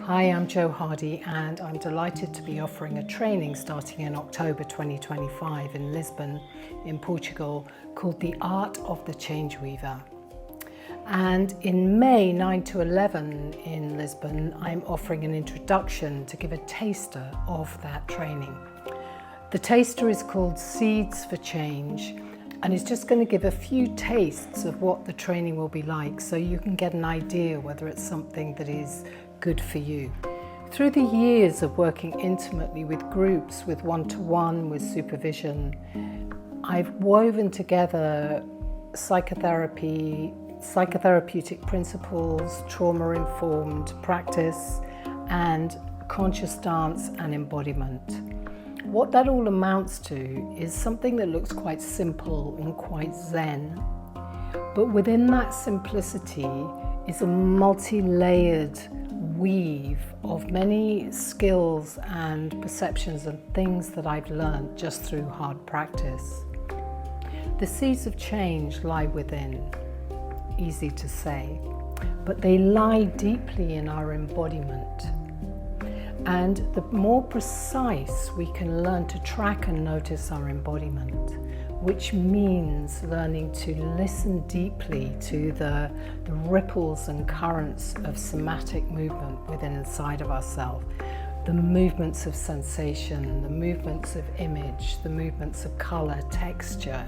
Hi, I'm Jo Hardy and I'm delighted to be offering a training starting in October 2025 in Lisbon in Portugal called The Art of the Change Weaver. And in May 9 to 11 in Lisbon, I'm offering an introduction to give a taster of that training. The taster is called Seeds for Change and it's just going to give a few tastes of what the training will be like so you can get an idea whether it's something that is good for you. Through the years of working intimately with groups, with one-to-one, with supervision, I've woven together psychotherapy, psychotherapeutic principles, trauma-informed practice, and conscious dance and embodiment. What that all amounts to is something that looks quite simple and quite zen, but within that simplicity is a multi-layered weave of many skills and perceptions and things that I've learned just through hard practice. The seeds of change lie within, easy to say, but they lie deeply in our embodiment. And the more precise we can learn to track and notice our embodiment, which means learning to listen deeply to the ripples and currents of somatic movement within inside of ourselves, the movements of sensation, the movements of image, the movements of color, texture,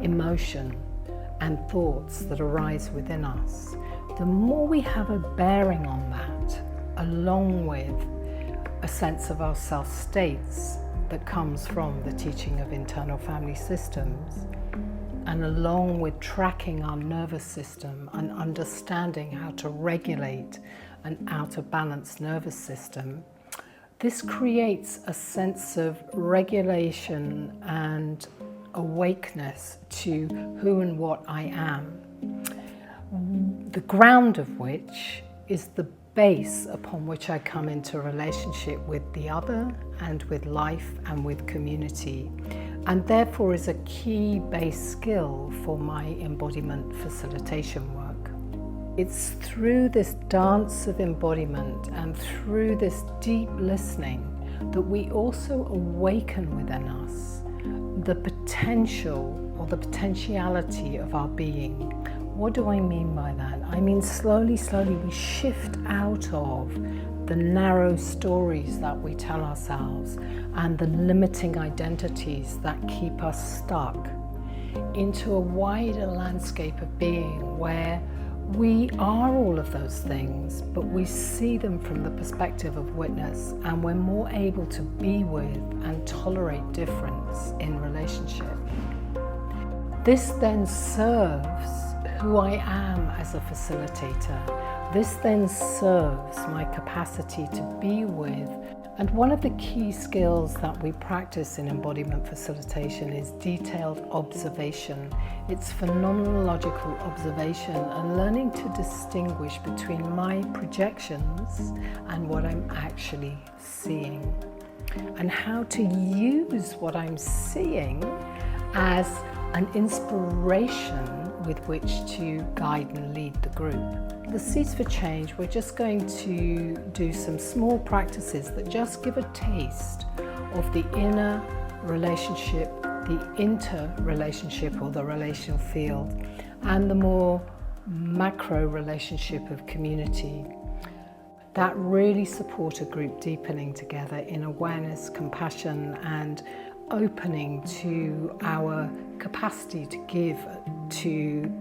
emotion, and thoughts that arise within us. The more we have a bearing on that, along with a sense of our self-states that comes from the teaching of internal family systems, and along with tracking our nervous system and understanding how to regulate an out-of-balance nervous system, this creates a sense of regulation and awakeness to who and what I am, the ground of which is the base upon which I come into relationship with the other and with life and with community, and therefore is a key base skill for my embodiment facilitation work. It's through this dance of embodiment and through this deep listening that we also awaken within us the potential or the potentiality of our being. What do I mean by that? I mean slowly we shift out of the narrow stories that we tell ourselves and the limiting identities that keep us stuck into a wider landscape of being where we are all of those things, but we see them from the perspective of witness, and we're more able to be with and tolerate difference in relationship. This then serves who I am as a facilitator. This then serves my capacity to be with. And one of the key skills that we practice in embodiment facilitation is detailed observation. It's phenomenological observation and learning to distinguish between my projections and what I'm actually seeing, and how to use what I'm seeing as an inspiration with which to guide and lead the group. The Seeds for Change, we're just going to do some small practices that just give a taste of the inner relationship, the interrelationship or the relational field, and the more macro relationship of community that really support a group deepening together in awareness, compassion, and opening to our capacity to give to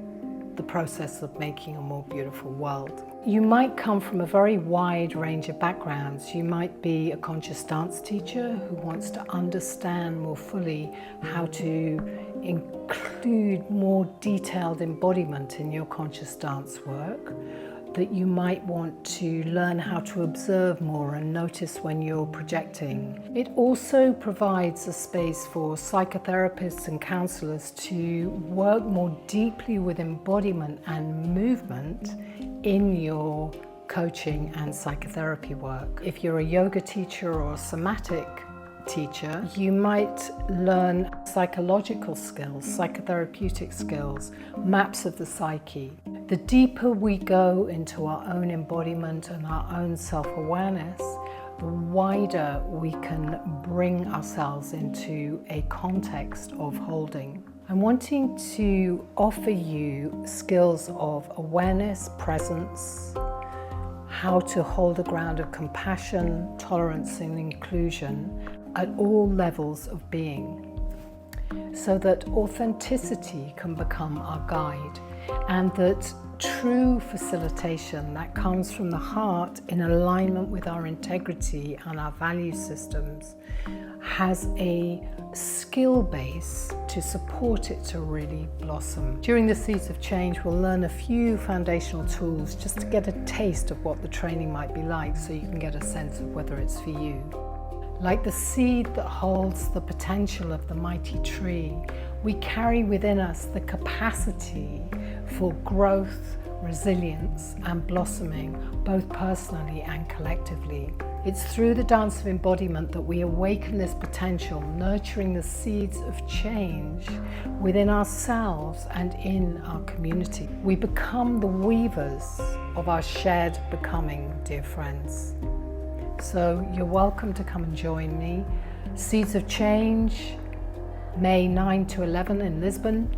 the process of making a more beautiful world. You might come from a very wide range of backgrounds. You might be a conscious dance teacher who wants to understand more fully how to include more detailed embodiment in your conscious dance work. That you might want to learn how to observe more and notice when you're projecting. It also provides a space for psychotherapists and counselors to work more deeply with embodiment and movement in your coaching and psychotherapy work. If you're a yoga teacher or a somatic teacher, you might learn psychological skills, psychotherapeutic skills, maps of the psyche. The deeper we go into our own embodiment and our own self-awareness, the wider we can bring ourselves into a context of holding. I'm wanting to offer you skills of awareness, presence, how to hold a ground of compassion, tolerance and inclusion at all levels of being, so that authenticity can become our guide, and that true facilitation that comes from the heart in alignment with our integrity and our value systems has a skill base to support it to really blossom. During the Seeds of Change, we'll learn a few foundational tools just to get a taste of what the training might be like, so you can get a sense of whether it's for you. Like the seed that holds the potential of the mighty tree, we carry within us the capacity for growth, resilience and blossoming, both personally and collectively. It's through the dance of embodiment that we awaken this potential, nurturing the seeds of change within ourselves and in our community. We become the weavers of our shared becoming, dear friends. So you're welcome to come and join me. Seeds of Change, May 9 to 11 in Lisbon.